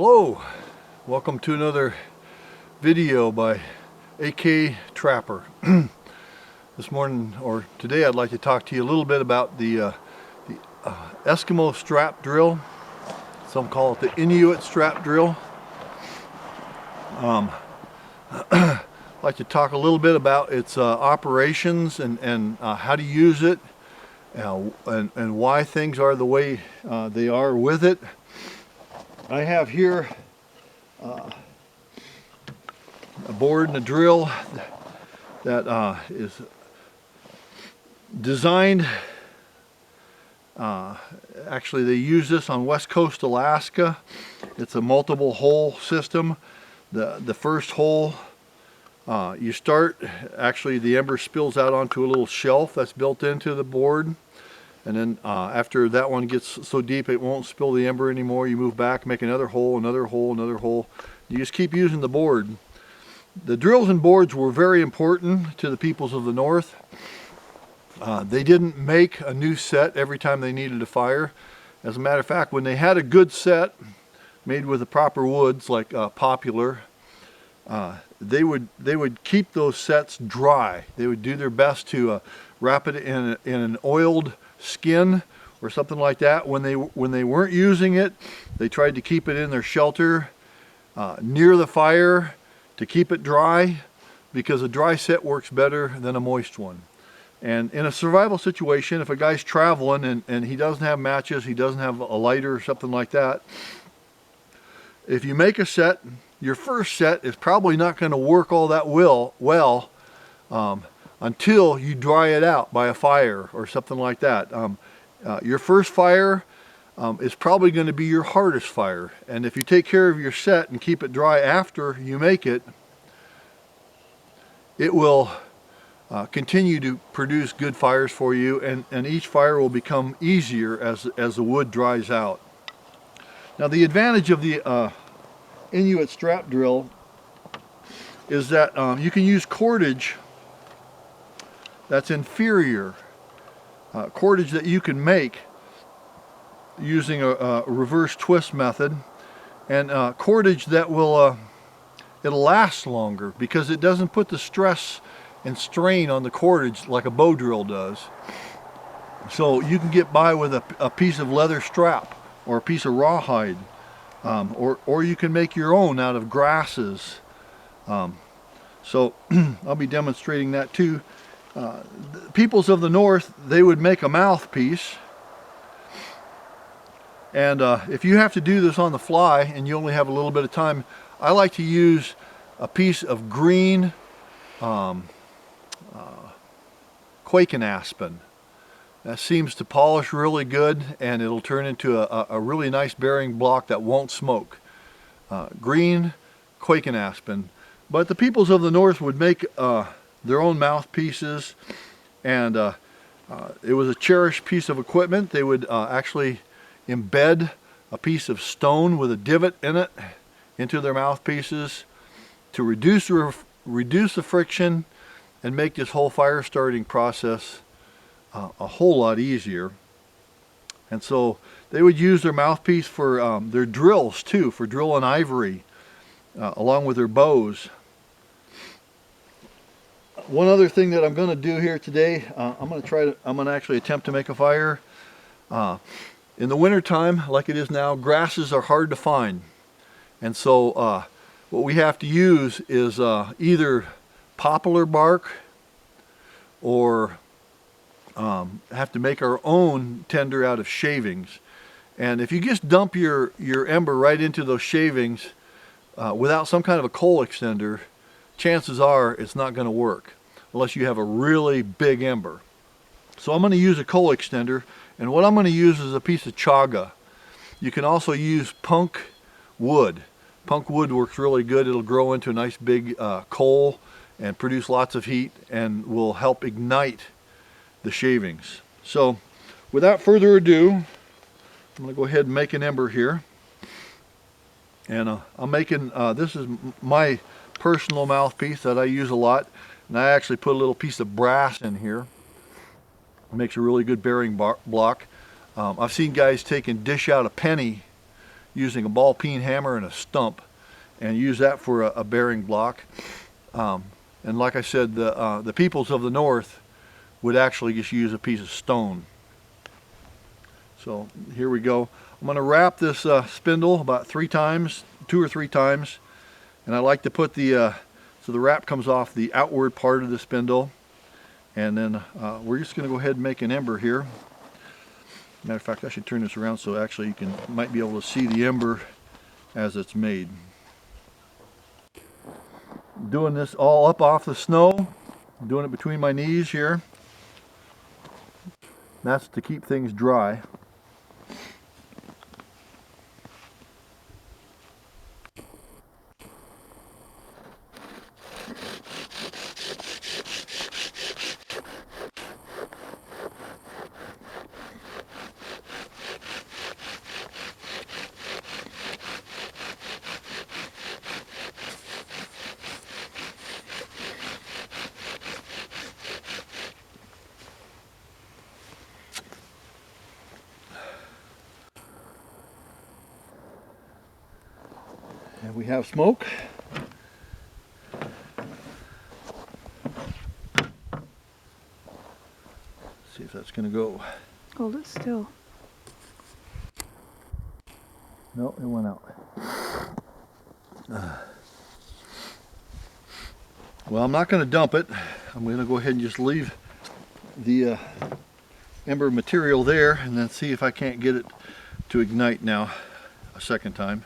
Hello, welcome to another video by AK Trapper. This morning or today I'd like to talk to you a little bit about the Eskimo strap drill. Some call it the Inuit strap drill. I'd like to talk a little bit about its operations and how to use it and why things are the way they are with it. I have here a board and a drill that is designed, actually they use this on West Coast Alaska. It's a multiple hole system. The first hole, you start, actually the ember spills out onto a little shelf that's built into the board. And then after that one gets so deep it won't spill the ember anymore, you move back, make another hole, another hole, another hole. You just keep using the board. The drills and boards were very important to the peoples of the North. They didn't make a new set every time they needed a fire. As a matter of fact, when they had a good set made with the proper woods like poplar, they would keep those sets dry. They would do their best to wrap it in an oiled skin or something like that. When they weren't using it, they tried to keep it in their shelter near the fire to keep it dry, because a dry set works better than a moist one. And in a survival situation, if a guy's traveling and he doesn't have matches, he doesn't have a lighter or something like that, if you make a set, your first set is probably not going to work all that well until you dry it out by a fire or something like that. Your first fire is probably going to be your hardest fire, and if you take care of your set and keep it dry after you make it, it will continue to produce good fires for you, and each fire will become easier as the wood dries out. Now the advantage of the Inuit strap drill is that you can use cordage that's inferior, cordage that you can make using a reverse twist method, and cordage that will it'll last longer because it doesn't put the stress and strain on the cordage like a bow drill does. So you can get by with a piece of leather strap or a piece of rawhide, or you can make your own out of grasses. So I'll be demonstrating that too. The peoples of the North, they would make a mouthpiece, and if you have to do this on the fly and you only have a little bit of time, I like to use a piece of green Quaking aspen. That seems to polish really good, and it'll turn into a really nice bearing block that won't smoke. Green Quaking aspen. But the peoples of the North would make their own mouthpieces, and it was a cherished piece of equipment. They would actually embed a piece of stone with a divot in it into their mouthpieces to reduce the friction and make this whole fire starting process a whole lot easier. And so they would use their mouthpiece for their drills too, for drilling ivory, along with their bows. One other thing that I'm going to do here today, I'm going to actually attempt to make a fire. In the winter time, like it is now, grasses are hard to find, and so what we have to use is either poplar bark, or have to make our own tinder out of shavings. And if you just dump your ember right into those shavings without some kind of a coal extender, chances are it's not going to work unless you have a really big ember. So I'm going to use a coal extender, and what I'm going to use is a piece of chaga. You can also use punk wood. Punk wood works really good. It'll grow into a nice big coal and produce lots of heat and will help ignite the shavings. So without further ado, I'm going to go ahead and make an ember here. And I'm making, this is my personal mouthpiece that I use a lot. And I actually put a little piece of brass in here. It makes a really good bearing block. I've seen guys dish out a penny using a ball peen hammer and a stump, and use that for a bearing block. And like I said, the peoples of the north would actually just use a piece of stone. So here we go. I'm going to wrap this spindle about 3 times, 2 or 3 times, and I like to put the so the wrap comes off the outward part of the spindle, and then we're just going to go ahead and make an ember here. Matter of fact, I should turn this around so actually you might be able to see the ember as it's made. Doing this all up off the snow, doing it between my knees here. That's to keep things dry. And we have smoke. See if that's going to go. Hold it still. No, it went out. Well, I'm not going to dump it. I'm going to go ahead and just leave the ember material there and then see if I can't get it to ignite now a second time.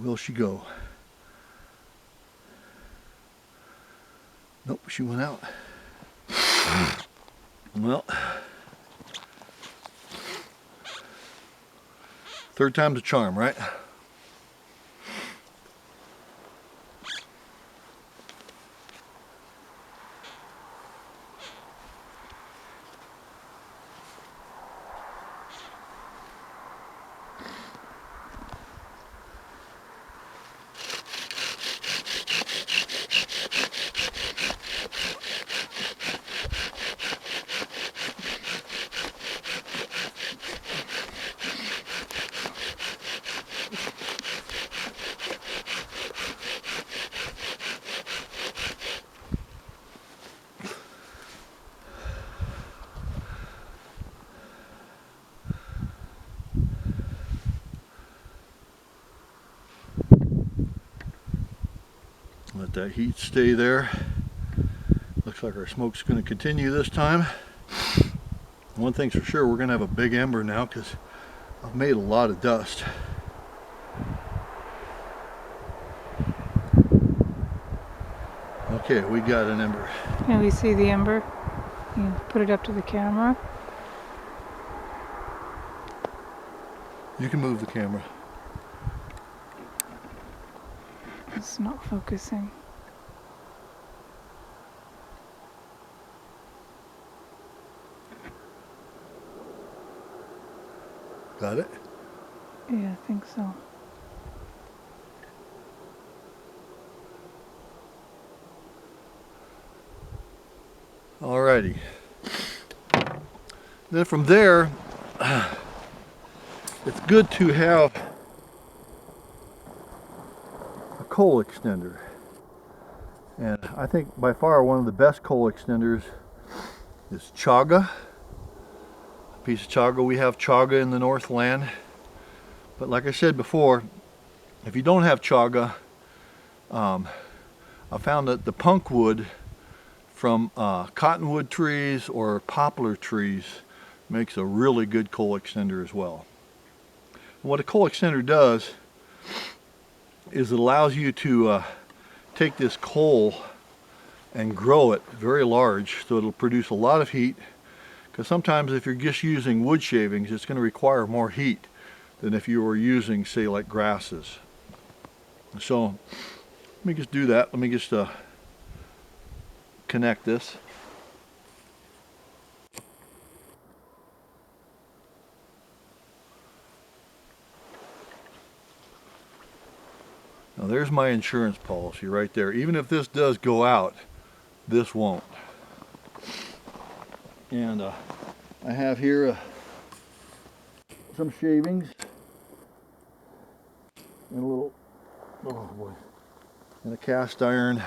Will she go? Nope, she went out. Well, third time's a charm, right? Let that heat stay there. Looks like our smoke's going to continue this time. One thing's for sure, we're going to have a big ember now because I've made a lot of dust. Okay, we got an ember. Can we see the ember? You put it up to the camera. You can move the camera. It's not focusing. Got it? Yeah, I think so. Alrighty. Then from there, it's good to have a coal extender. And I think by far one of the best coal extenders is chaga. A piece of chaga. We have chaga in the Northland. But like I said before, if you don't have chaga, I found that the punk wood from cottonwood trees or poplar trees makes a really good coal extender as well. And what a coal extender does is it allows you to take this coal and grow it very large so it'll produce a lot of heat, because sometimes if you're just using wood shavings it's going to require more heat. than if you were using, say, like grasses. So let me just do that. Let me just connect this. Now there's my insurance policy right there. Even if this does go out, this won't. And I have here some shavings and a little, oh boy, and a cast iron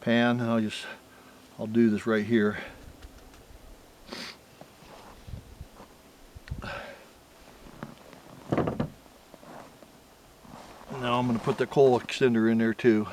pan. I'll do this right here. Now I'm going to put the coal extender in there too.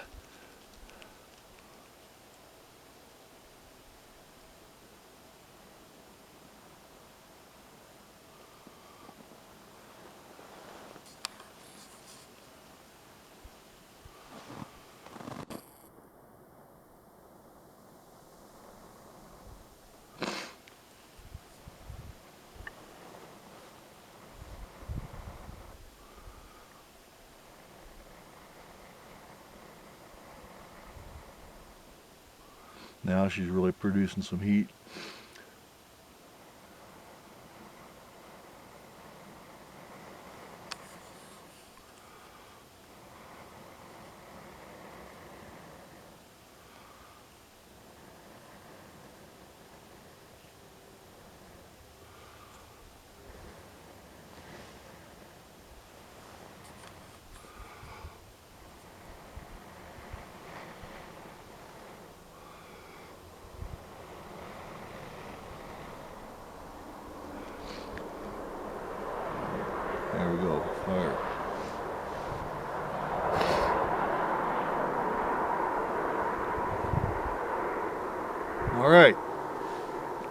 Now she's really producing some heat. There we go, fire. All right,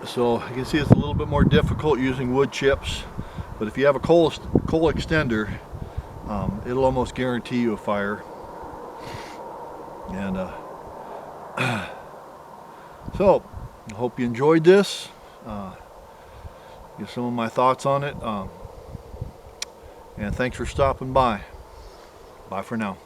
so you can see it's a little bit more difficult using wood chips, but if you have a coal extender, it'll almost guarantee you a fire. And so I hope you enjoyed this. Give some of my thoughts on it. And thanks for stopping by. Bye for now.